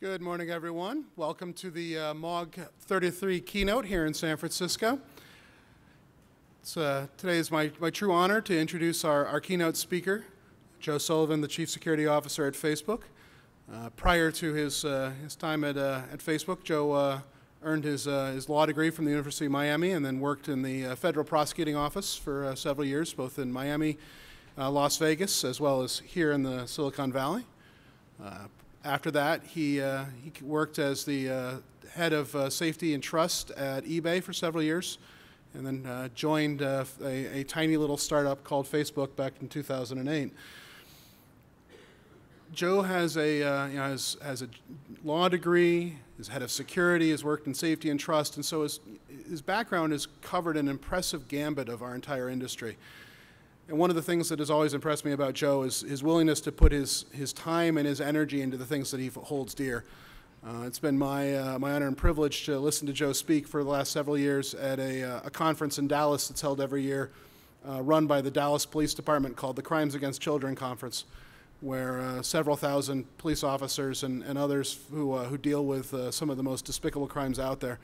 Good morning, everyone. Welcome to the MAAWG-33 keynote here in San Francisco. Today is my true honor to introduce our keynote speaker, Joe Sullivan, the Chief Security Officer at Facebook. Prior to his time at Facebook, Joe earned his law degree from the University of Miami and then worked in the Federal Prosecuting Office for several years, both in Miami, Las Vegas, as well as here in the Silicon Valley. After that, he worked as the head of safety and trust at eBay for several years, and then joined a tiny little startup called Facebook back in 2008. Joe has has a law degree, is head of security, has worked in safety and trust, and so his background has covered an impressive gambit of our entire industry. And one of the things that has always impressed me about Joe is his willingness to put his time and his energy into the things that he holds dear. It's been my honor and privilege to listen to Joe speak for the last several years at a conference in Dallas that's held every year, run by the Dallas Police Department, called the Crimes Against Children Conference, where several thousand police officers and others who deal with some of the most despicable crimes out there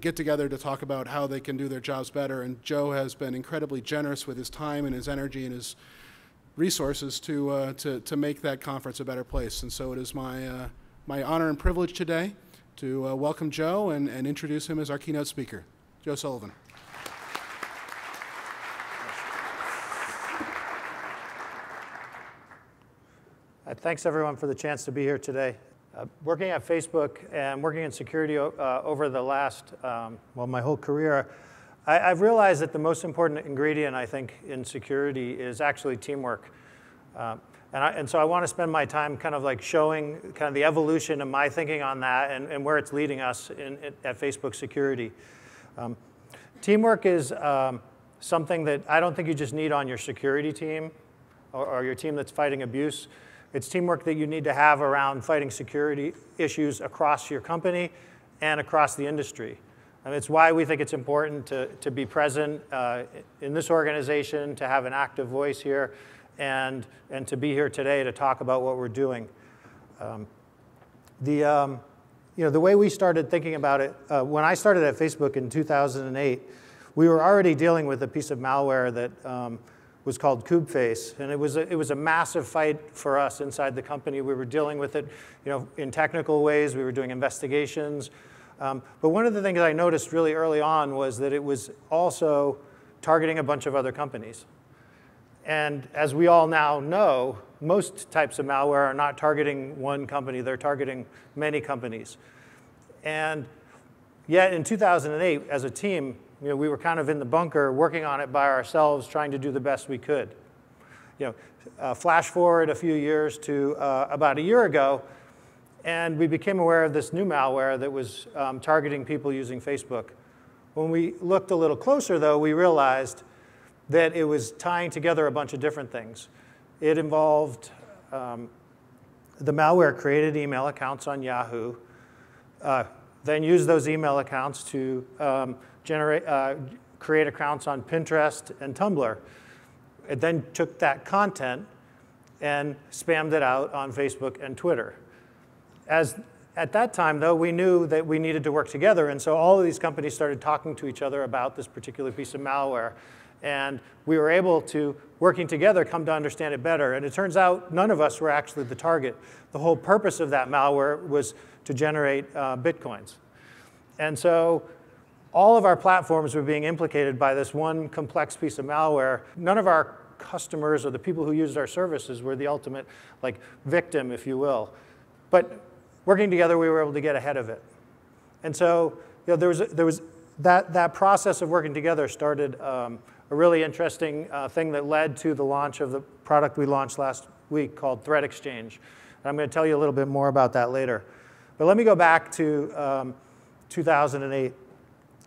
get together to talk about how they can do their jobs better. And Joe has been incredibly generous with his time and his energy and his resources to make that conference a better place. And so it is my honor and privilege today to welcome Joe and introduce him as our keynote speaker. Joe Sullivan. Thanks, everyone, for the chance to be here today. Working at Facebook and working in security over the last, my whole career, I've realized that the most important ingredient, I think, in security is actually teamwork. And so I want to spend my time kind of like showing kind of the evolution of my thinking on that and where it's leading us at Facebook security. Teamwork is something that I don't think you just need on your security team or your team that's fighting abuse. It's teamwork that you need to have around fighting security issues across your company and across the industry. And it's why we think it's important to be present in this organization, to have an active voice here, and to be here today to talk about what we're doing. The way we started thinking about it, when I started at Facebook in 2008, we were already dealing with a piece of malware that was called KubeFace, and it was a massive fight for us inside the company. We were dealing with it, in technical ways. We were doing investigations, but one of the things I noticed really early on was that it was also targeting a bunch of other companies. And as we all now know, most types of malware are not targeting one company; they're targeting many companies. And yet, in 2008, as a team, we were kind of in the bunker working on it by ourselves, trying to do the best we could. Flash forward a few years to about a year ago, and we became aware of this new malware that was targeting people using Facebook. When we looked a little closer, though, we realized that it was tying together a bunch of different things. It involved the malware created email accounts on Yahoo, then used those email accounts to create accounts on Pinterest and Tumblr. It then took that content and spammed it out on Facebook and Twitter. At that time, though, we knew that we needed to work together, and so all of these companies started talking to each other about this particular piece of malware. And we were able to, working together, come to understand it better. And it turns out none of us were actually the target. The whole purpose of that malware was to generate Bitcoins. And so all of our platforms were being implicated by this one complex piece of malware. None of our customers or the people who used our services were the ultimate victim, if you will. But working together, we were able to get ahead of it. And so there was that process of working together started a really interesting thing that led to the launch of the product we launched last week called Threat Exchange. And I'm going to tell you a little bit more about that later. But let me go back to 2008.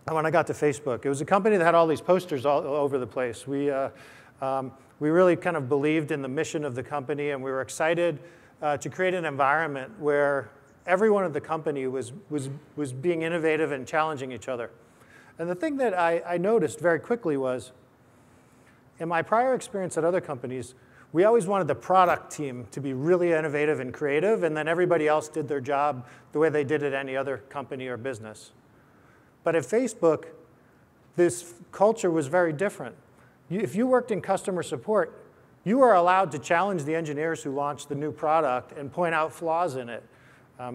When I got to Facebook, it was a company that had all these posters all over the place. We really kind of believed in the mission of the company, and we were excited to create an environment where everyone at the company was being innovative and challenging each other. And the thing that I noticed very quickly was In my prior experience at other companies, we always wanted the product team to be really innovative and creative, and then everybody else did their job the way they did at any other company or business. But at Facebook, this culture was very different. If you worked in customer support, you were allowed to challenge the engineers who launched the new product and point out flaws in it.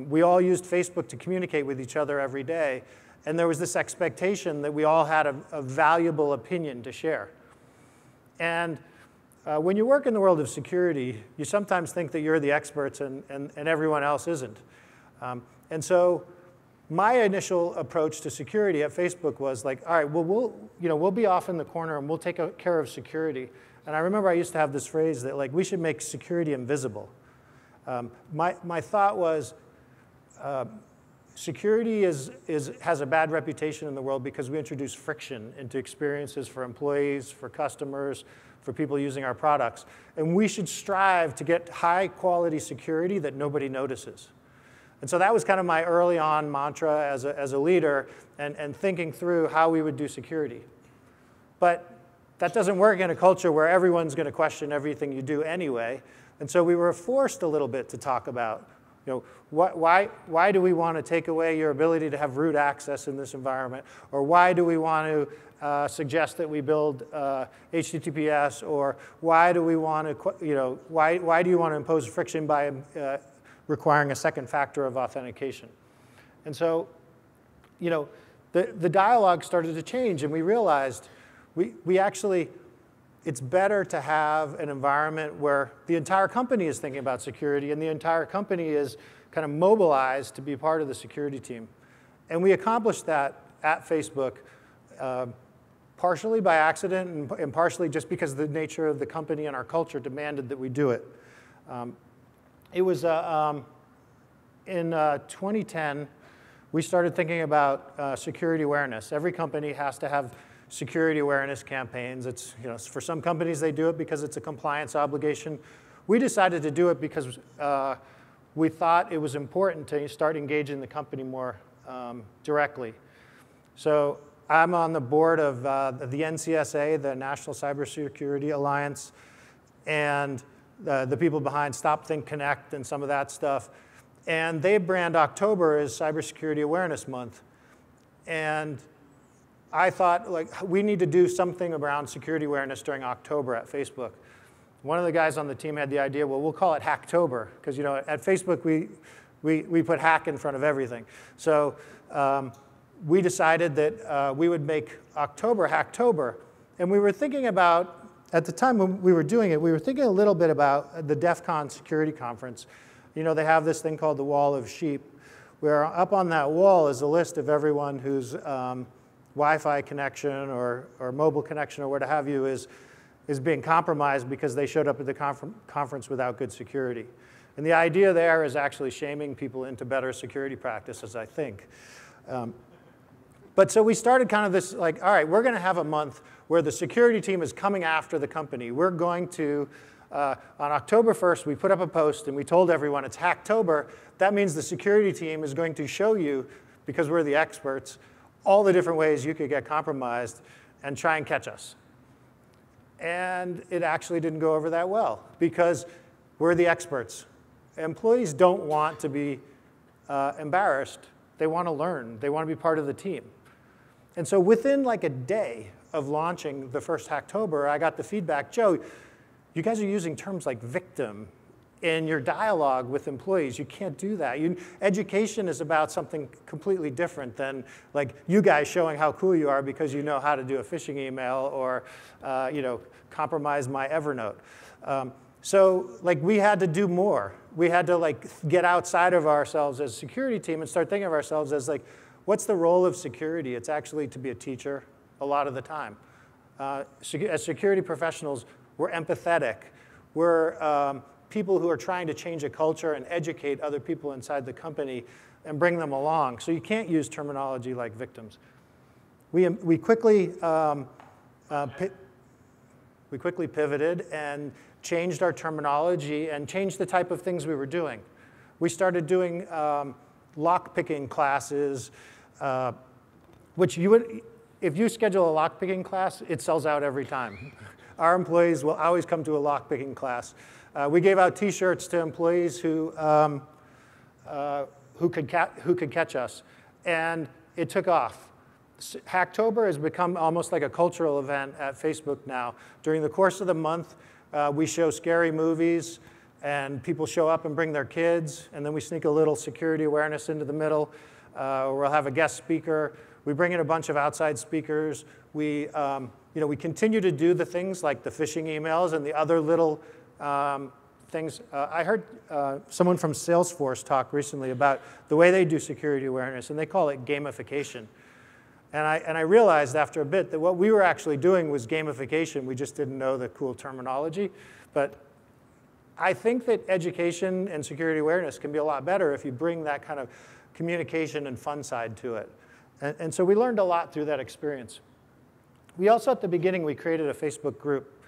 We all used Facebook to communicate with each other every day, and there was this expectation that we all had a valuable opinion to share. And when you work in the world of security, you sometimes think that you're the experts and everyone else isn't. And so my initial approach to security at Facebook was like, all right, well, we'll be off in the corner and we'll take care of security. And I remember I used to have this phrase that like, we should make security invisible. My thought was, security has a bad reputation in the world because we introduce friction into experiences for employees, for customers, for people using our products. And we should strive to get high quality security that nobody notices. And so that was kind of my early on mantra as a leader and thinking through how we would do security. But that doesn't work in a culture where everyone's going to question everything you do anyway. And so we were forced a little bit to talk about, why do we want to take away your ability to have root access in this environment? Or why do we want to suggest that we build HTTPS? Or why do we want to, why do you want to impose friction by requiring a second factor of authentication? And so, the dialogue started to change, and we realized we actually, it's better to have an environment where the entire company is thinking about security and the entire company is kind of mobilized to be part of the security team. And we accomplished that at Facebook, partially by accident and partially just because the nature of the company and our culture demanded that we do it. It was in 2010, we started thinking about security awareness. Every company has to have security awareness campaigns. It's, for some companies, they do it because it's a compliance obligation. We decided to do it because we thought it was important to start engaging the company more directly. So I'm on the board of the NCSA, the National Cybersecurity Alliance, and the people behind Stop, Think, Connect and some of that stuff. And they brand October as Cybersecurity Awareness Month. And I thought, we need to do something around security awareness during October at Facebook. One of the guys on the team had the idea, well, we'll call it Hacktober, because at Facebook we put hack in front of everything. So we decided that we would make October Hacktober. And we were thinking about, at the time when we were doing it, we were thinking a little bit about the DEF CON security conference. They have this thing called the Wall of Sheep, where up on that wall is a list of everyone whose Wi-Fi connection or mobile connection or what have you is being compromised because they showed up at the conference without good security. And the idea there is actually shaming people into better security practices, I think. But so we started kind of this, all right, we're going to have a month where the security team is coming after the company. We're going to, on October 1st, we put up a post and we told everyone it's Hacktober. That means the security team is going to show you, because we're the experts, all the different ways you could get compromised and try and catch us. And it actually didn't go over that well, because we're the experts. Employees don't want to be embarrassed. They want to learn. They want to be part of the team. And so within a day of launching the first Hacktober, I got the feedback, Joe, you guys are using terms like victim in your dialogue with employees. You can't do that. Education is about something completely different than you guys showing how cool you are because you know how to do a phishing email or compromise my Evernote. So we had to do more. We had to get outside of ourselves as a security team and start thinking of ourselves as what's the role of security? It's actually to be a teacher a lot of the time. As security professionals, we're empathetic. We're people who are trying to change a culture and educate other people inside the company and bring them along. So you can't use terminology like victims. We quickly pivoted and changed our terminology and changed the type of things we were doing. We started doing lockpicking classes, which if you schedule a lockpicking class, it sells out every time. our employees will always come to a lockpicking class. We gave out T-shirts to employees who could catch us, and it took off. Hacktober has become almost like a cultural event at Facebook now. During the course of the month, we show scary movies, and people show up and bring their kids, and then we sneak a little security awareness into the middle. We'll have a guest speaker. We bring in a bunch of outside speakers. We continue to do the things like the phishing emails and the other little things. I heard someone from Salesforce talk recently about the way they do security awareness, and they call it gamification. And I realized after a bit that what we were actually doing was gamification. We just didn't know the cool terminology. But I think that education and security awareness can be a lot better if you bring that kind of communication and fun side to it. And so we learned a lot through that experience. We also, at the beginning, we created a Facebook group.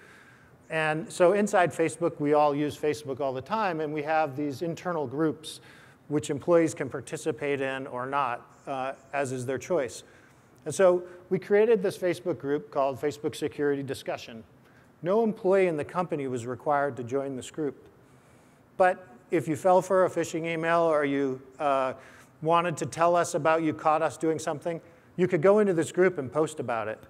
And so inside Facebook, we all use Facebook all the time, and we have these internal groups which employees can participate in or not, as is their choice. And so we created this Facebook group called Facebook Security Discussion. No employee in the company was required to join this group. But if you fell for a phishing email or you wanted to tell us about you caught us doing something, you could go into this group and post about it.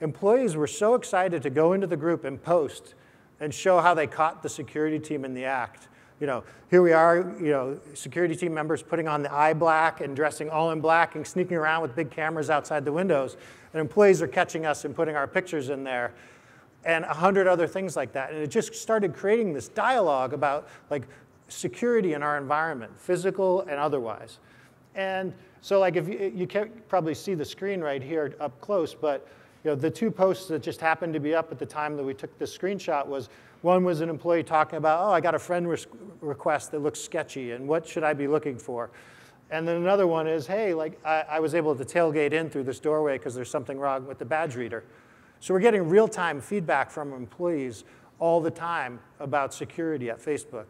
Employees were so excited to go into the group and post and show how they caught the security team in the act. Here we are, security team members putting on the eye black and dressing all in black and sneaking around with big cameras outside the windows. And employees are catching us and putting our pictures in there, and 100 other things like that. And it just started creating this dialogue about security in our environment, physical and otherwise. And so if you can't probably see the screen right here up close, but the two posts that just happened to be up at the time that we took this screenshot was, one was an employee talking about, oh, I got a friend request that looks sketchy, and what should I be looking for? And then another one is, hey, I was able to tailgate in through this doorway because there's something wrong with the badge reader. So we're getting real-time feedback from employees all the time about security at Facebook.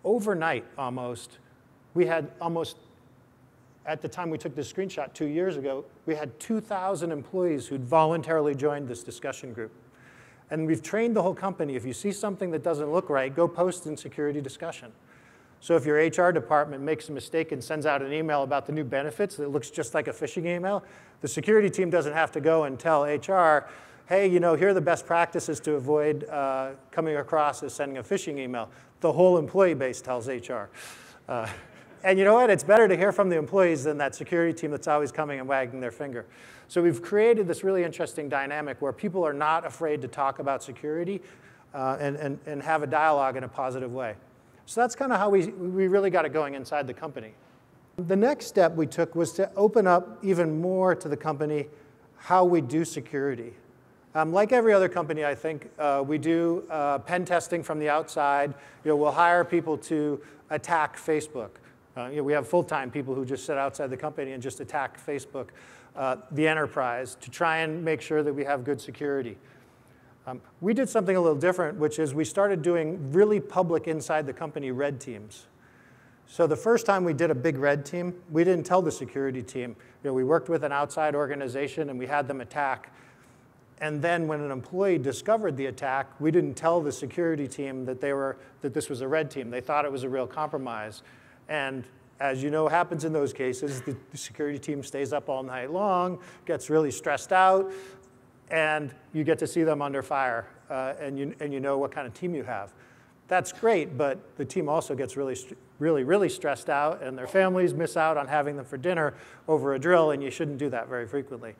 Overnight, almost, we had at the time we took this screenshot 2 years ago, we had 2,000 employees who'd voluntarily joined this discussion group. And we've trained the whole company, if you see something that doesn't look right, go post in security discussion. So if your HR department makes a mistake and sends out an email about the new benefits that looks just like a phishing email, the security team doesn't have to go and tell HR, hey, here are the best practices to avoid coming across as sending a phishing email. The whole employee base tells HR. And you know what? It's better to hear from the employees than that security team that's always coming and wagging their finger. So we've created this really interesting dynamic where people are not afraid to talk about security and have a dialogue in a positive way. So that's kind of how we really got it going inside the company. The next step we took was to open up even more to the company how we do security. Like every other company, I think, we do pen testing from the outside. We'll hire people to attack Facebook. We have full-time people who just sit outside the company and just attack Facebook, the enterprise, to try and make sure that we have good security. We did something a little different, which is we started doing really public inside the company red teams. So the first time we did a big red team, we didn't tell the security team. We worked with an outside organization and we had them attack. And then when an employee discovered the attack, we didn't tell the security team that this was a red team. They thought it was a real compromise. And as you know happens in those cases, the security team stays up all night long, gets really stressed out, and you get to see them under fire, and you know what kind of team you have. That's great, but the team also gets really stressed out, and their families miss out on having them for dinner over a drill, and you shouldn't do that very frequently.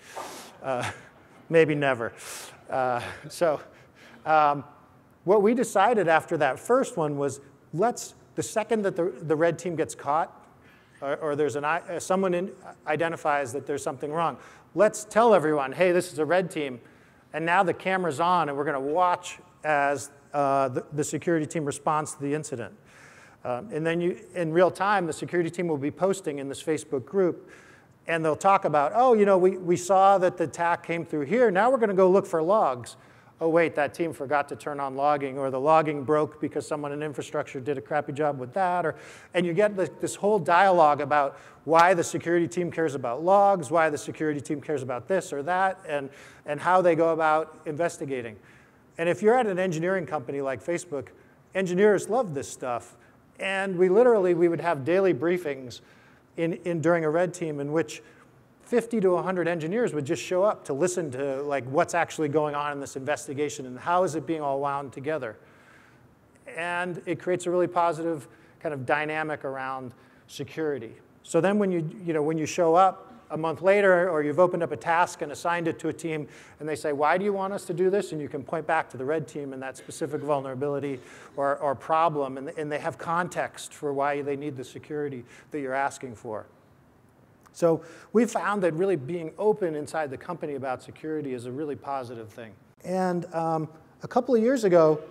Maybe never. What we decided after that first one was, the second that the red team gets caught, or there's someone identifies that there's something wrong, let's tell everyone, hey, this is a red team, and now the camera's on, and we're going to watch as the security team responds to the incident. And then in real time, the security team will be posting in this Facebook group, and they'll talk about, oh, we saw that the attack came through here. Now we're going to go look for logs. oh wait, that team forgot to turn on logging, or the logging broke because someone in infrastructure did a crappy job with that, and you get this whole dialogue about why the security team cares about logs, why the security team cares about this or that, and how they go about investigating. And if you're at an engineering company like Facebook, engineers love this stuff. And we would have daily briefings during a red team in which 50 to 100 engineers would just show up to listen to like what's actually going on in this investigation and how is it being all wound together. And it creates a really positive kind of dynamic around security. So then when you show up a month later, or you've opened up a task and assigned it to a team, and they say, why do you want us to do this? And you can point back to the red team and that specific vulnerability or problem, and they have context for why they need the security that you're asking for. So we found that really being open inside the company about security is a really positive thing. And a couple of years ago,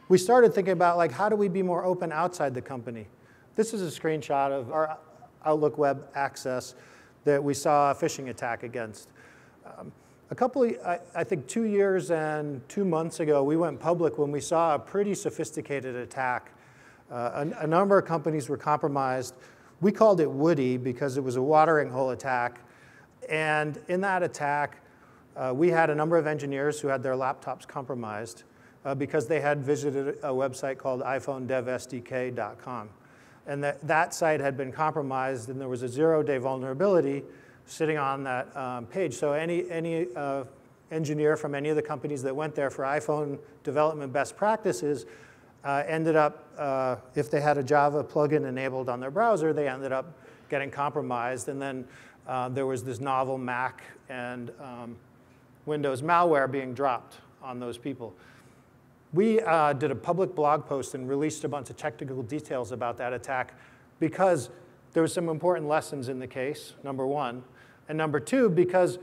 we started thinking about like, how do we be more open outside the company? This is a screenshot of our Outlook Web Access that we saw a phishing attack against. I think 2 years and 2 months ago, we went public when we saw a pretty sophisticated attack. A number of companies were compromised. We called it Woody because it was a watering hole attack. And in that attack, we had a number of engineers who had their laptops compromised because they had visited a website called iPhoneDevSDK.com. And that site had been compromised, and there was a 0-day vulnerability sitting on that page. So any engineer from any of the companies that went there for iPhone development best practices ended up, if they had a Java plugin enabled on their browser, they ended up getting compromised. And then there was this novel Mac and Windows malware being dropped on those people. We did a public blog post and released a bunch of technical details about that attack because there were some important lessons in the case, number one. And number two, because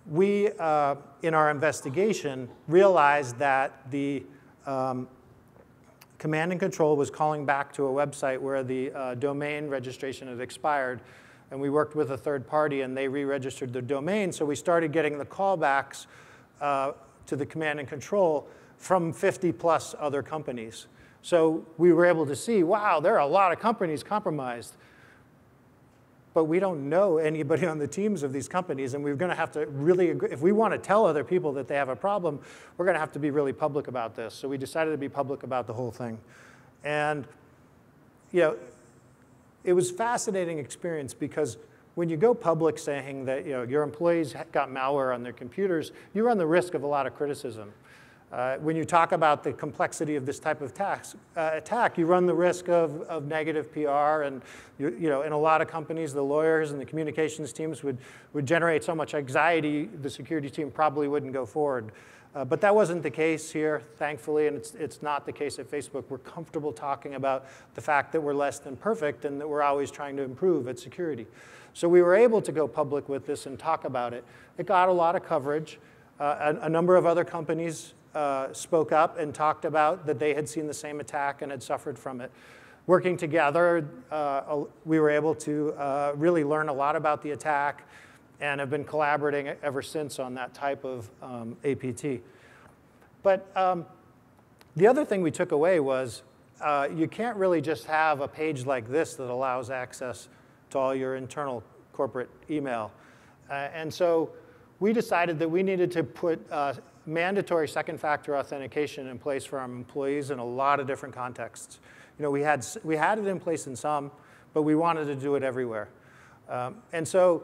we, in our investigation, realized that the command and control was calling back to a website where the domain registration had expired. And we worked with a third party, and they re-registered the domain. So we started getting the callbacks to the command and control from 50+ other companies. So we were able to see, wow, there are a lot of companies compromised. But we don't know anybody on the teams of these companies, and we're going to have to really agree. If we want to tell other people that they have a problem, we're going to have to be really public about this. So we decided to be public about the whole thing. And it was a fascinating experience because when you go public saying that your employees got malware on their computers, you run the risk of a lot of criticism. When you talk about the complexity of this type of attack, you run the risk of negative PR, and in a lot of companies, the lawyers and the communications teams would generate so much anxiety, the security team probably wouldn't go forward. But that wasn't the case here, thankfully, and it's not the case at Facebook. We're comfortable talking about the fact that we're less than perfect and that we're always trying to improve at security. So we were able to go public with this and talk about it. It got a lot of coverage. A number of other companies spoke up and talked about that they had seen the same attack and had suffered from it. Working together, we were able to really learn a lot about the attack and have been collaborating ever since on that type of APT. But the other thing we took away was you can't really just have a page like this that allows access to all your internal corporate email. And so we decided that we needed to put mandatory second-factor authentication in place for our employees in a lot of different contexts. We had it in place in some, but we wanted to do it everywhere. And so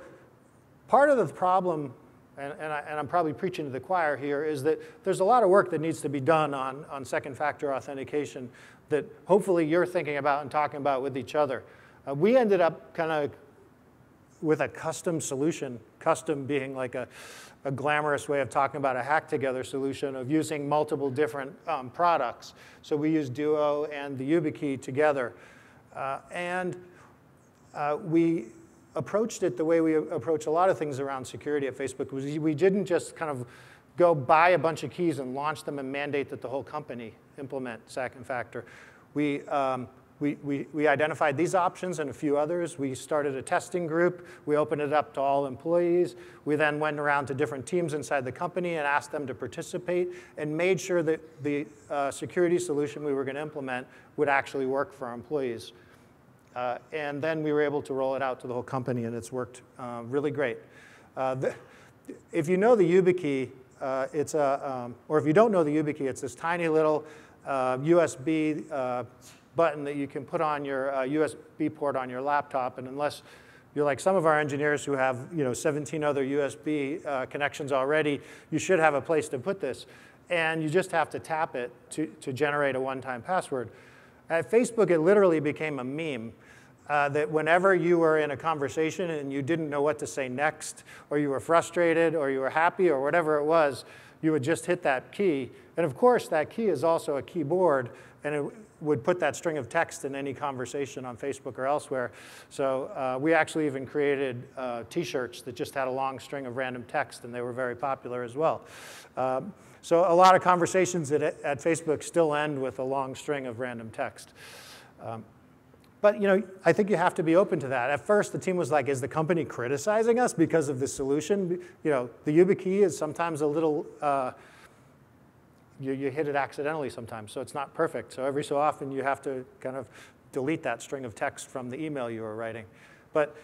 part of the problem, and I'm probably preaching to the choir here, is that there's a lot of work that needs to be done on second-factor authentication that hopefully you're thinking about and talking about with each other. We ended up kind of with a custom solution, custom being like a glamorous way of talking about a hack-together solution of using multiple different products. So we used Duo and the YubiKey together. We approached it the way we approach a lot of things around security at Facebook. We didn't just kind of go buy a bunch of keys and launch them and mandate that the whole company implement second factor. We we identified these options and a few others. We started a testing group. We opened it up to all employees. We then went around to different teams inside the company and asked them to participate and made sure that the security solution we were going to implement would actually work for our employees. And then we were able to roll it out to the whole company, and it's worked really great. If you know the YubiKey, or if you don't know the YubiKey, it's this tiny little USB button that you can put on your USB port on your laptop. And unless you're like some of our engineers who have 17 other USB connections already, you should have a place to put this. And you just have to tap it to generate a one-time password. At Facebook, it literally became a meme. That whenever you were in a conversation and you didn't know what to say next, or you were frustrated, or you were happy, or whatever it was, you would just hit that key. And of course, that key is also a keyboard, and it would put that string of text in any conversation on Facebook or elsewhere. So we actually even created T-shirts that just had a long string of random text, and they were very popular as well. So a lot of conversations at Facebook still end with a long string of random text. But I think you have to be open to that. At first, the team was like, is the company criticizing us because of this solution? The YubiKey is sometimes a little, you hit it accidentally sometimes, so it's not perfect. So every so often, you have to kind of delete that string of text from the email you were writing. But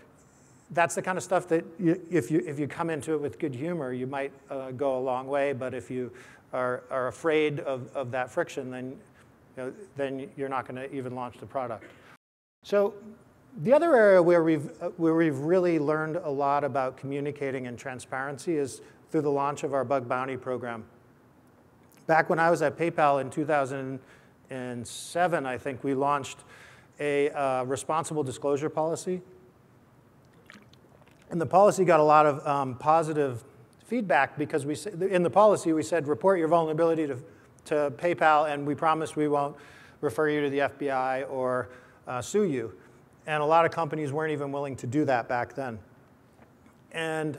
that's the kind of stuff that if you come into it with good humor, you might go a long way. But if you are afraid of that friction, then you're not going to even launch the product. So the other area where we've really learned a lot about communicating and transparency is through the launch of our bug bounty program. Back when I was at PayPal in 2007, I think, we launched a responsible disclosure policy. And the policy got a lot of positive feedback because in the policy we said, report your vulnerability to PayPal, and we promise we won't refer you to the FBI or sue you. And a lot of companies weren't even willing to do that back then. And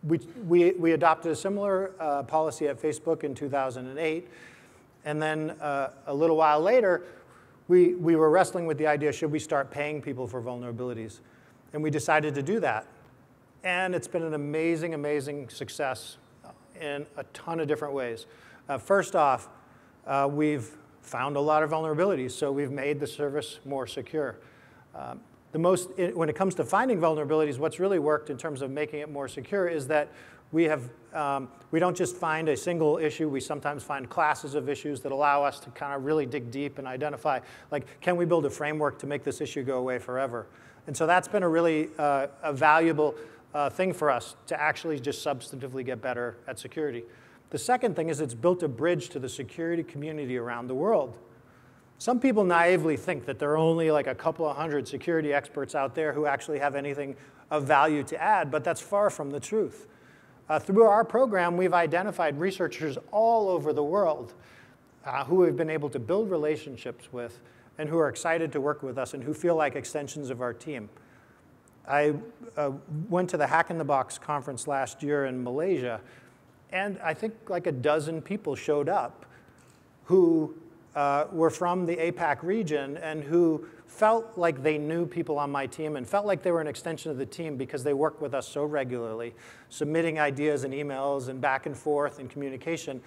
we adopted a similar policy at Facebook in 2008. And then a little while later, we were wrestling with the idea, should we start paying people for vulnerabilities? And we decided to do that. And it's been an amazing, amazing success in a ton of different ways. First off, we've found a lot of vulnerabilities, so we've made the service more secure. When it comes to finding vulnerabilities, what's really worked in terms of making it more secure is that we don't just find a single issue. We sometimes find classes of issues that allow us to kind of really dig deep and identify, like, can we build a framework to make this issue go away forever? And so that's been a really a valuable thing for us to actually just substantively get better at security. The second thing is it's built a bridge to the security community around the world. Some people naively think that there are only like a couple of hundred security experts out there who actually have anything of value to add, but that's far from the truth. Through our program, we've identified researchers all over the world who we've been able to build relationships with and who are excited to work with us and who feel like extensions of our team. I went to the Hack in the Box conference last year in Malaysia, and I think like a dozen people showed up who were from the APAC region and who felt like they knew people on my team and felt like they were an extension of the team because they worked with us so regularly, submitting ideas and emails and back and forth and communication.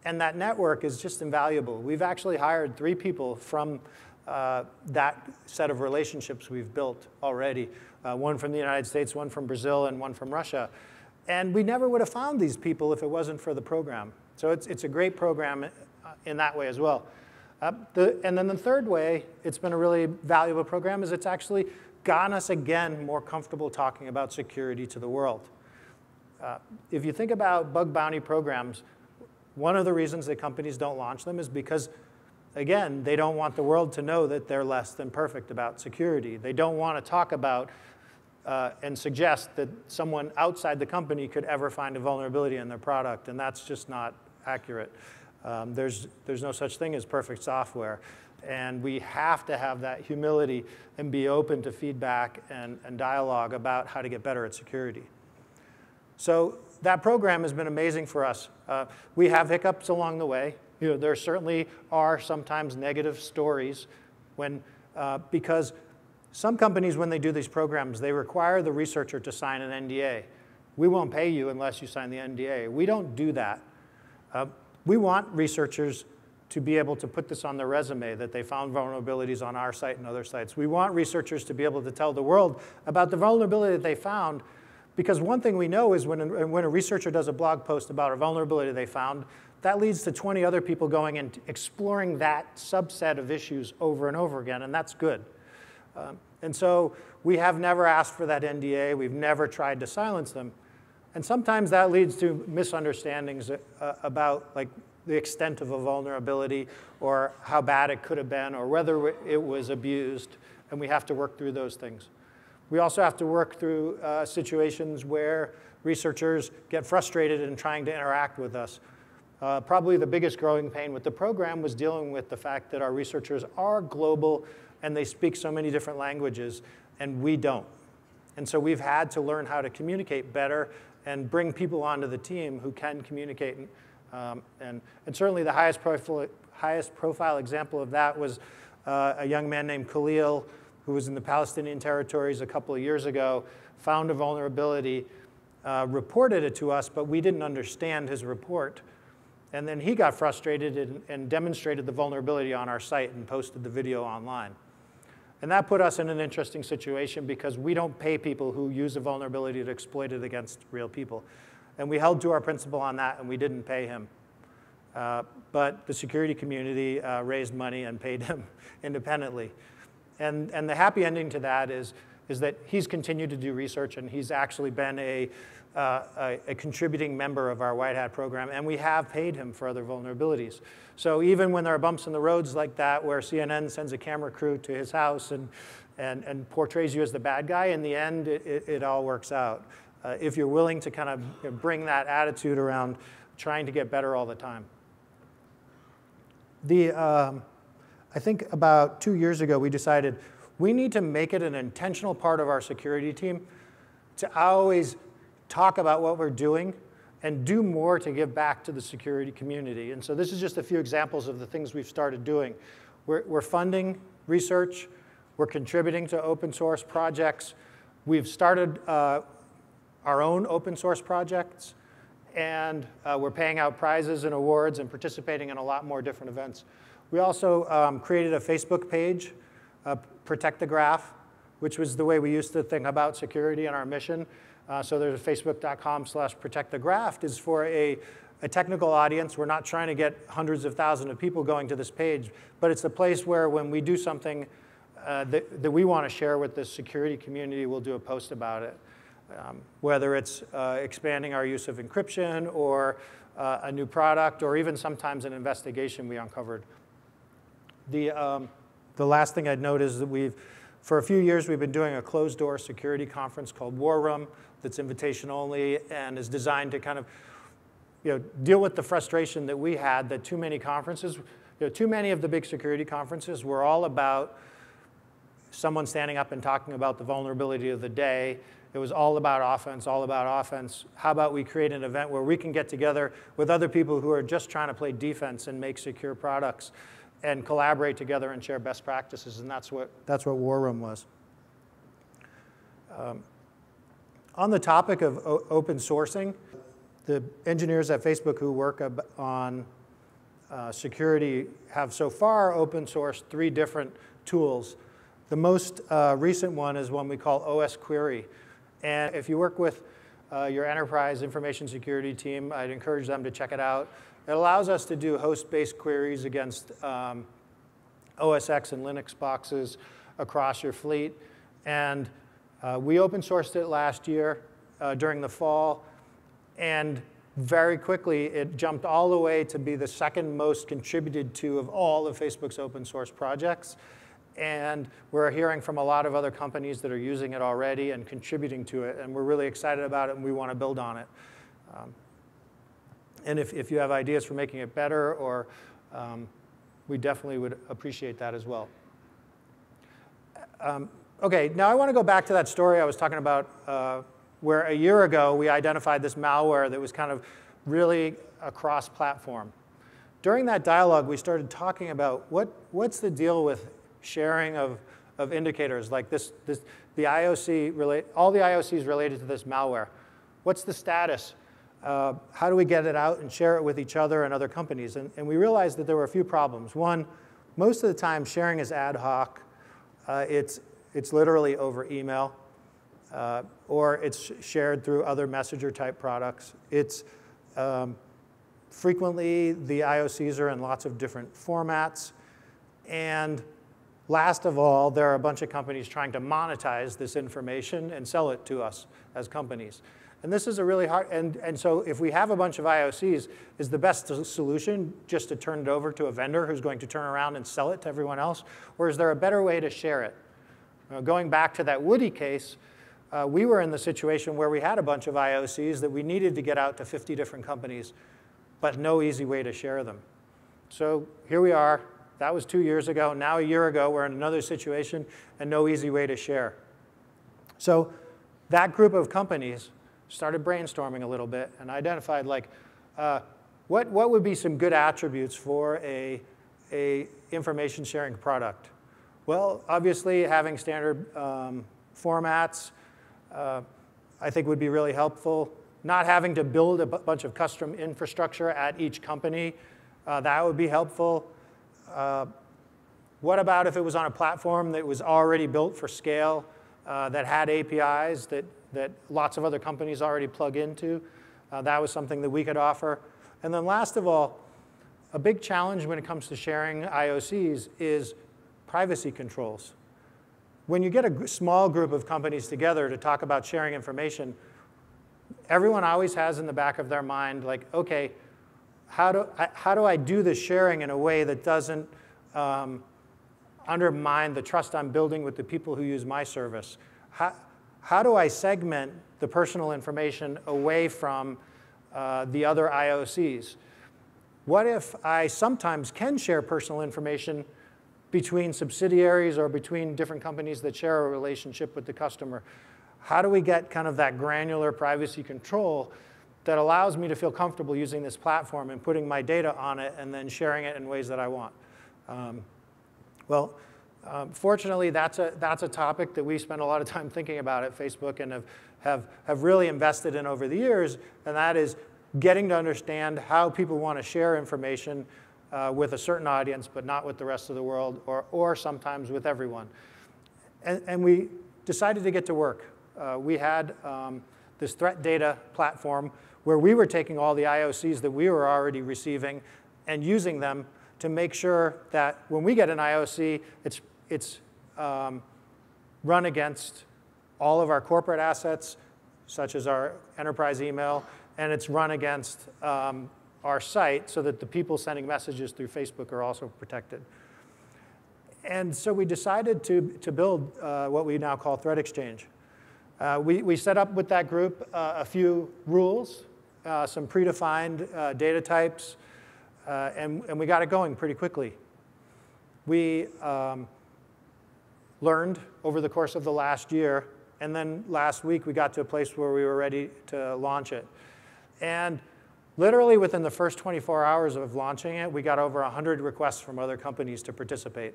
And that network is just invaluable. We've actually hired 3 people from that set of relationships we've built already. One from the United States, one from Brazil, and one from Russia. And we never would have found these people if it wasn't for the program. So it's a great program in that way as well. And then the third way it's been a really valuable program is it's actually gotten us, again, more comfortable talking about security to the world. If you think about bug bounty programs, one of the reasons that companies don't launch them is because, again, they don't want the world to know that they're less than perfect about security. They don't want to talk about and suggest that someone outside the company could ever find a vulnerability in their product, and that's just not accurate. There's no such thing as perfect software, and we have to have that humility and be open to feedback and dialogue about how to get better at security. So that program has been amazing for us. We have hiccups along the way. There certainly are sometimes negative stories Because some companies, when they do these programs, they require the researcher to sign an NDA. We won't pay you unless you sign the NDA. We don't do that. We want researchers to be able to put this on their resume, that they found vulnerabilities on our site and other sites. We want researchers to be able to tell the world about the vulnerability that they found, because one thing we know is when a researcher does a blog post about a vulnerability they found, that leads to 20 other people going and exploring that subset of issues over and over again, and that's good. And so we have never asked for that NDA. We've never tried to silence them. And sometimes that leads to misunderstandings about the extent of a vulnerability or how bad it could have been or whether it was abused, and we have to work through those things. We also have to work through situations where researchers get frustrated in trying to interact with us. Probably the biggest growing pain with the program was dealing with the fact that our researchers are global and they speak so many different languages, and we don't. And so we've had to learn how to communicate better and bring people onto the team who can communicate. And certainly the highest profile example of that was a young man named Khalil, who was in the Palestinian territories a couple of years ago, found a vulnerability, reported it to us, but we didn't understand his report. And then he got frustrated and demonstrated the vulnerability on our site and posted the video online. And that put us in an interesting situation because we don't pay people who use a vulnerability to exploit it against real people. And we held to our principle on that, and we didn't pay him. But the security community raised money and paid him independently. And the happy ending to that is that he's continued to do research, and he's actually been a contributing member of our White Hat program, and we have paid him for other vulnerabilities. So even when there are bumps in the roads like that, where CNN sends a camera crew to his house and portrays you as the bad guy, in the end, it all works out. If you're willing to kind of bring that attitude around trying to get better all the time. I think about 2 years ago, we decided we need to make it an intentional part of our security team to always talk about what we're doing and do more to give back to the security community. And so this is just a few examples of the things we've started doing. We're funding research. We're contributing to open source projects. We've started our own open source projects. And we're paying out prizes and awards and participating in a lot more different events. We also created a Facebook page, Protect the Graph, which was the way we used to think about security and our mission. So there's facebook.com/protectthegraph is for a technical audience. We're not trying to get hundreds of thousands of people going to this page, but it's a place where when we do something that we want to share with the security community, we'll do a post about it. Whether it's expanding our use of encryption or a new product or even sometimes an investigation we uncovered. The last thing I'd note is that for a few years, we've been doing a closed-door security conference called War Room that's invitation only and is designed to kind of deal with the frustration that we had that too many conferences, too many of the big security conferences were all about someone standing up and talking about the vulnerability of the day. It was all about offense, all about offense. How about we create an event where we can get together with other people who are just trying to play defense and make secure products and collaborate together and share best practices, and that's what War Room was. On the topic of open sourcing, the engineers at Facebook who work on security have so far open sourced 3 different tools. The most recent one is one we call OS Query. And if you work with your enterprise information security team, I'd encourage them to check it out. It allows us to do host-based queries against OS X and Linux boxes across your fleet. And we open sourced it last year during the fall. And very quickly, it jumped all the way to be the second most contributed to of all of Facebook's open source projects. And we're hearing from a lot of other companies that are using it already and contributing to it. And we're really excited about it, and we want to build on it. And if you have ideas for making it better, or we definitely would appreciate that as well. OK, now I want to go back to that story I was talking about where a year ago we identified this malware that was kind of really a cross-platform. During that dialogue, we started talking about what's the deal with sharing of indicators like the IOC all the IOCs related to this malware. What's the status? How do we get it out and share it with each other and other companies? And we realized that there were a few problems. One, most of the time sharing is ad hoc. It's literally over email, or it's shared through other messenger type products. It's frequently the IOCs are in lots of different formats. And last of all, there are a bunch of companies trying to monetize this information and sell it to us as companies. And this is a really hard, and so if we have a bunch of IOCs, is the best solution just to turn it over to a vendor who's going to turn around and sell it to everyone else? Or is there a better way to share it? Going back to that Woody case, we were in the situation where we had a bunch of IOCs that we needed to get out to 50 different companies, but no easy way to share them. So here we are. That was 2 years ago. Now a year ago, we're in another situation and no easy way to share. So that group of companies started brainstorming a little bit and identified like, what would be some good attributes for a information sharing product? Well, obviously having standard formats I think would be really helpful. Not having to build a bunch of custom infrastructure at each company, that would be helpful. What about if it was on a platform that was already built for scale, that had APIs that lots of other companies already plug into? That was something that we could offer. And then last of all, a big challenge when it comes to sharing IOCs is privacy controls. When you get a small group of companies together to talk about sharing information, everyone always has in the back of their mind, like, OK, how do I do this sharing in a way that doesn't undermine the trust I'm building with the people who use my service? How do I segment the personal information away from the other IOCs? What if I sometimes can share personal information between subsidiaries or between different companies that share a relationship with the customer? How do we get kind of that granular privacy control that allows me to feel comfortable using this platform and putting my data on it and then sharing it in ways that I want? Fortunately, that's a topic that we spend a lot of time thinking about at Facebook and have really invested in over the years, and that is getting to understand how people want to share information with a certain audience, but not with the rest of the world, or sometimes with everyone. And we decided to get to work. We had this threat data platform where we were taking all the IOCs that we were already receiving and using them to make sure that when we get an IOC, it's run against all of our corporate assets, such as our enterprise email, and it's run against our site so that the people sending messages through Facebook are also protected. And so we decided to build what we now call Threat Exchange. We set up with that group a few rules, some predefined data types, and we got it going pretty quickly. We learned over the course of the last year, and then last week we got to a place where we were ready to launch it. And literally within the first 24 hours of launching it, we got over 100 requests from other companies to participate.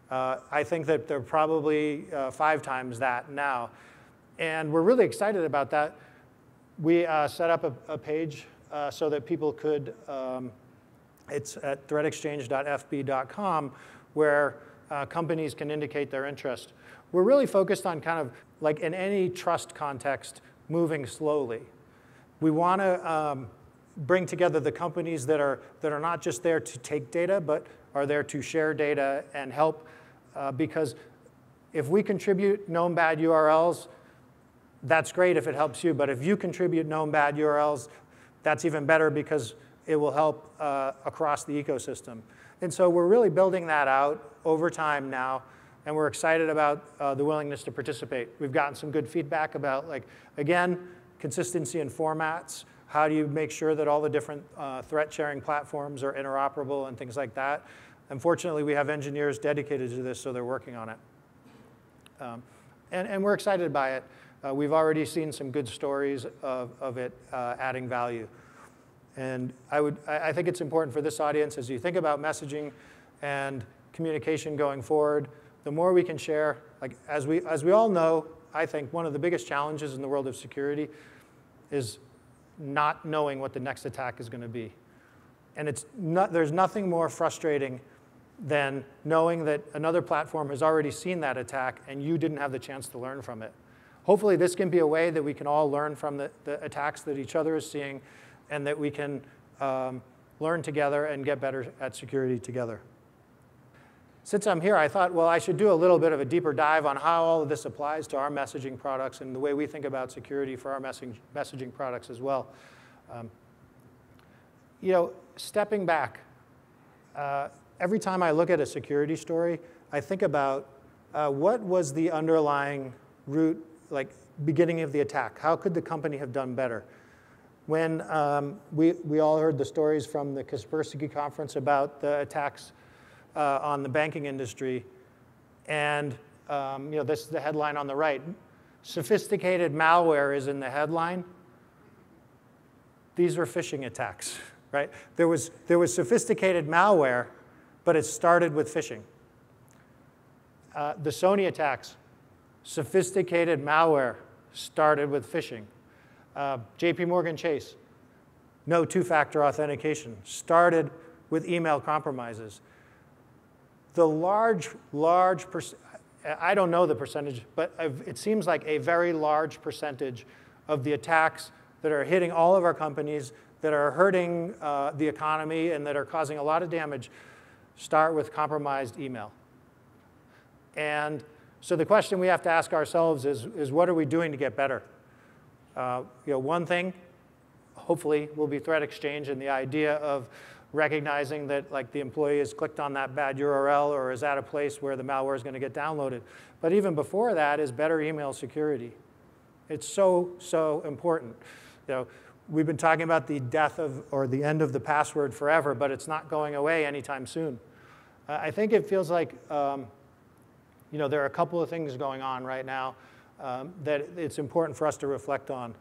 I think that they're probably 5 times that now. And we're really excited about that. We set up a page so that people could, it's at threatexchange.fb.com, where companies can indicate their interest. We're really focused on kind of, like in any trust context, moving slowly. We want to bring together the companies that are not just there to take data, but are there to share data and help. Because if we contribute known bad URLs, that's great if it helps you. But if you contribute known bad URLs, that's even better because it will help across the ecosystem. And so we're really building that out over time now. And we're excited about the willingness to participate. We've gotten some good feedback about, like, again, consistency in formats. How do you make sure that all the different threat sharing platforms are interoperable and things like that? Unfortunately, we have engineers dedicated to this, so they're working on it. And we're excited by it. We've already seen some good stories of it adding value. And I think it's important for this audience, as you think about messaging and communication going forward, the more we can share. Like, as we all know, I think one of the biggest challenges in the world of security is not knowing what the next attack is going to be. And there's nothing more frustrating than knowing that another platform has already seen that attack and you didn't have the chance to learn from it. Hopefully this can be a way that we can all learn from the attacks that each other is seeing, and that we can learn together and get better at security together. Since I'm here, I thought, well, I should do a little bit of a deeper dive on how all of this applies to our messaging products and the way we think about security for our messaging products as well. Stepping back, every time I look at a security story, I think about what was the underlying root, like beginning of the attack? How could the company have done better? When we all heard the stories from the Kaspersky conference about the attacks on the banking industry, and this is the headline on the right. Sophisticated malware is in the headline. These were phishing attacks, right? There was sophisticated malware, but it started with phishing. The Sony attacks, sophisticated malware, started with phishing. JP Morgan Chase, no two-factor authentication, started with email compromises. The large I don't know the percentage, but it seems like a very large percentage of the attacks that are hitting all of our companies, that are hurting the economy, and that are causing a lot of damage start with compromised email. And so the question we have to ask ourselves is what are we doing to get better? One thing, hopefully, will be threat exchange and the idea of recognizing that the employee has clicked on that bad URL or is at a place where the malware is going to get downloaded. But even before that is better email security. It's so, so important. We've been talking about the death of, or the end of the password forever, but it's not going away anytime soon. I think it feels like there are a couple of things going on right now that it's important for us to reflect on.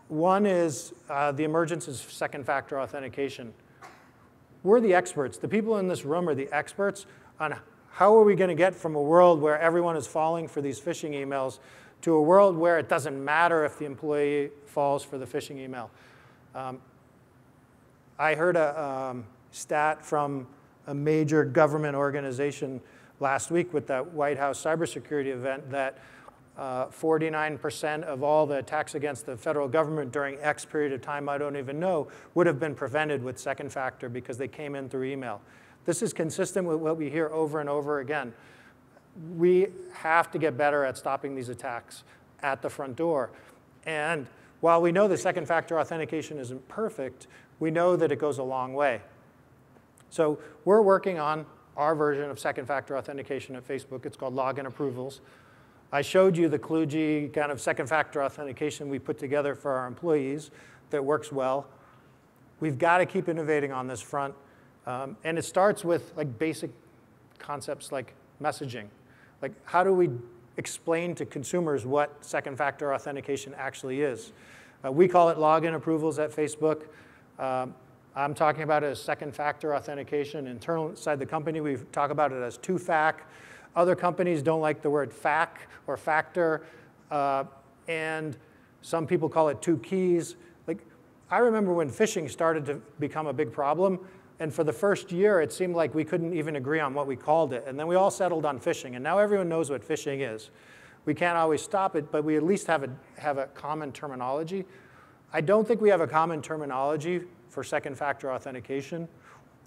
One is the emergence of second-factor authentication. We're the experts. The people in this room are the experts on how are we going to get from a world where everyone is falling for these phishing emails to a world where it doesn't matter if the employee falls for the phishing email. I heard a stat from a major government organization last week with that White House cybersecurity event that 49% of all the attacks against the federal government during X period of time, I don't even know, would have been prevented with second factor because they came in through email. This is consistent with what we hear over and over again. We have to get better at stopping these attacks at the front door. And while we know the second factor authentication isn't perfect, we know that it goes a long way. So we're working on our version of second factor authentication at Facebook. It's called Login Approvals. I showed you the Kludgy kind of second factor authentication we put together for our employees that works well. We've got to keep innovating on this front. And it starts with basic concepts like messaging. How do we explain to consumers what second factor authentication actually is? We call it login approvals at Facebook. I'm talking about it as second factor authentication. Internal inside the company, we talk about it as two-fac. Other companies don't like the word fac or factor. And some people call it two keys. I remember when phishing started to become a big problem. And for the first year, it seemed like we couldn't even agree on what we called it. And then we all settled on phishing. And now everyone knows what phishing is. We can't always stop it, but we at least have a common terminology. I don't think we have a common terminology for second factor authentication.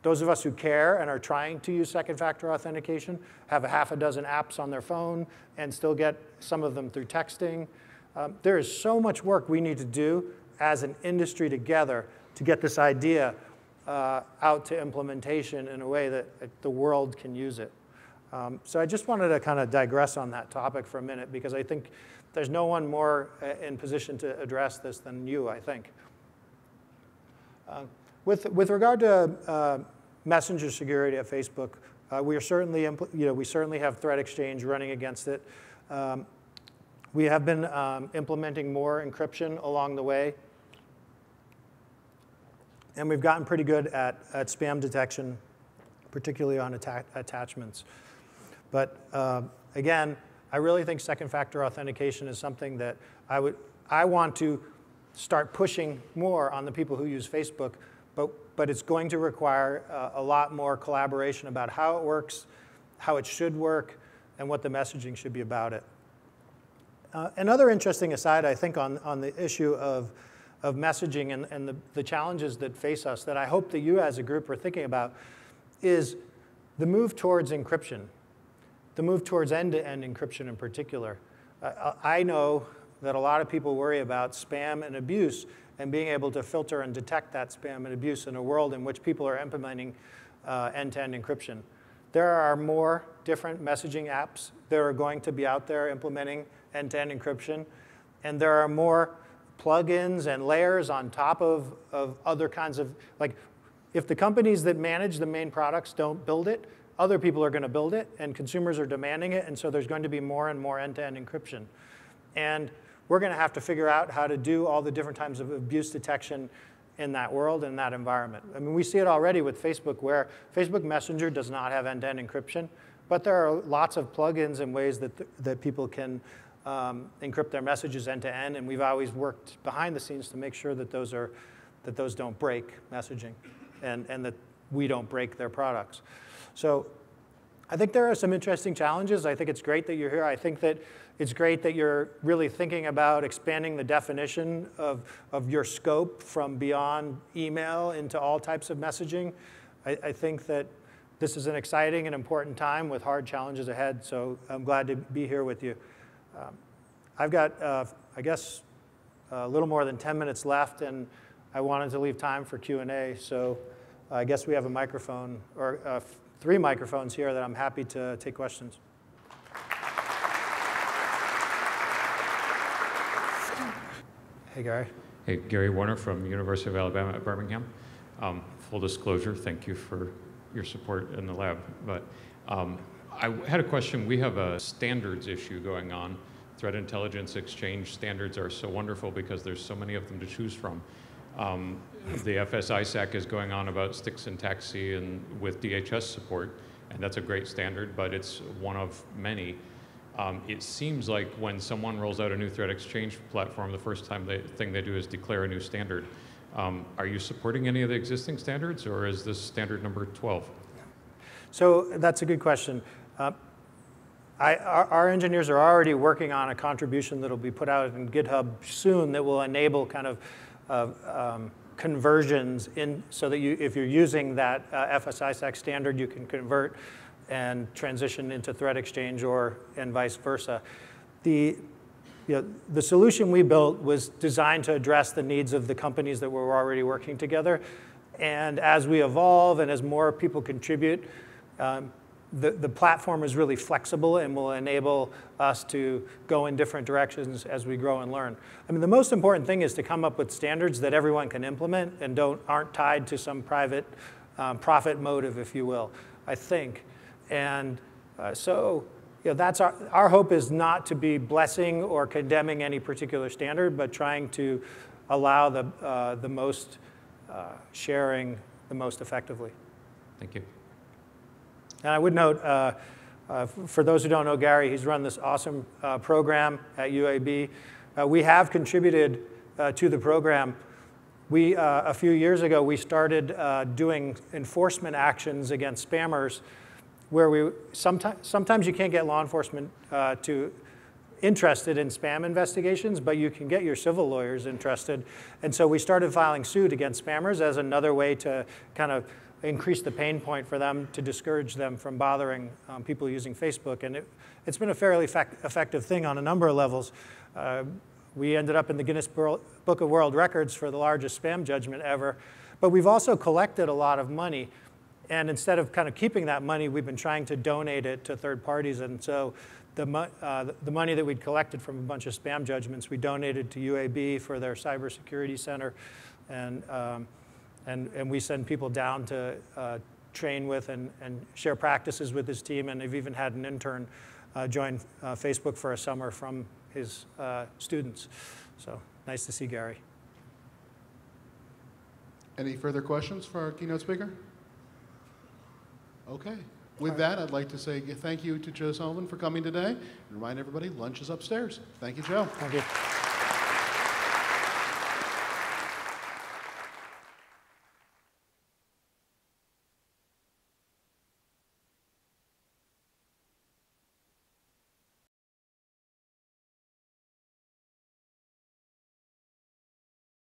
Those of us who care and are trying to use second factor authentication have a half a dozen apps on their phone and still get some of them through texting. There is so much work we need to do as an industry together to get this idea out to implementation in a way that the world can use it. So I just wanted to kind of digress on that topic for a minute because I think there's no one more in position to address this than you, I think. With regard to messenger security at Facebook, we certainly have threat exchange running against it. We have been implementing more encryption along the way. And we've gotten pretty good at spam detection, particularly on attachments. But again, I really think second factor authentication is something that I want to start pushing more on the people who use Facebook, but it's going to require a lot more collaboration about how it works, how it should work, and what the messaging should be about it. Another interesting aside, I think, on the issue of messaging and the challenges that face us that I hope that you as a group are thinking about is the move towards encryption, the move towards end-to-end encryption in particular. I know that a lot of people worry about spam and abuse and being able to filter and detect that spam and abuse in a world in which people are implementing end-to-end encryption. There are more different messaging apps that are going to be out there implementing end-to-end encryption, and there are more plugins and layers on top of other kinds of, like, if the companies that manage the main products don't build it, other people are going to build it, and consumers are demanding it, and so there's going to be more and more end-to-end encryption. And we're going to have to figure out how to do all the different types of abuse detection in that world and that environment. I mean, we see it already with Facebook, where Facebook Messenger does not have end-to-end encryption, but there are lots of plugins and ways that people can encrypt their messages end-to-end, and we've always worked behind the scenes to make sure that those don't break messaging and that we don't break their products. So I think there are some interesting challenges. I think it's great that you're here. I think that it's great that you're really thinking about expanding the definition of your scope from beyond email into all types of messaging. I think that this is an exciting and important time with hard challenges ahead, so I'm glad to be here with you. I've got, I guess, a little more than 10 minutes left, and I wanted to leave time for Q&A, so I guess we have a microphone, or 3 microphones here that I'm happy to take questions. Hey, Gary. Hey, Gary Warner from University of Alabama at Birmingham. Full disclosure, thank you for your support in the lab. But I had a question. We have a standards issue going on. Threat intelligence exchange standards are so wonderful because there's so many of them to choose from. The FS-ISAC is going on about stick syntaxy and with DHS support, and that's a great standard, but it's one of many. It seems like when someone rolls out a new threat exchange platform, the first thing they do is declare a new standard. Are you supporting any of the existing standards, or is this standard number 12? So that's a good question. Our engineers are already working on a contribution that will be put out in GitHub soon that will enable kind of conversions in, so that if you're using that FS-ISAC standard, you can convert and transition into threat exchange and vice versa. The solution we built was designed to address the needs of the companies that were already working together. And as we evolve and as more people contribute, the platform is really flexible and will enable us to go in different directions as we grow and learn. I mean, the most important thing is to come up with standards that everyone can implement and aren't tied to some private profit motive, if you will, I think. And so that's our hope is not to be blessing or condemning any particular standard, but trying to allow the most sharing the most effectively. Thank you. And I would note, for those who don't know Gary, he's run this awesome program at UAB. We have contributed to the program. A few years ago, we started doing enforcement actions against spammers, where sometimes you can't get law enforcement interested in spam investigations, but you can get your civil lawyers interested. And so we started filing suit against spammers as another way to kind of increase the pain point for them, to discourage them from bothering people using Facebook. And it's been a fairly effective thing on a number of levels. We ended up in the Guinness Book of World Records for the largest spam judgment ever. But we've also collected a lot of money. And instead of kind of keeping that money, we've been trying to donate it to third parties. And so the money that we'd collected from a bunch of spam judgments, we donated to UAB for their cybersecurity center. And we send people down to train with and share practices with his team. And they've even had an intern join Facebook for a summer from his students. So nice to see Gary. Any further questions for our keynote speaker? OK. With that, I'd like to say thank you to Joe Sullivan for coming today, and remind everybody lunch is upstairs. Thank you, Joe. Thank you.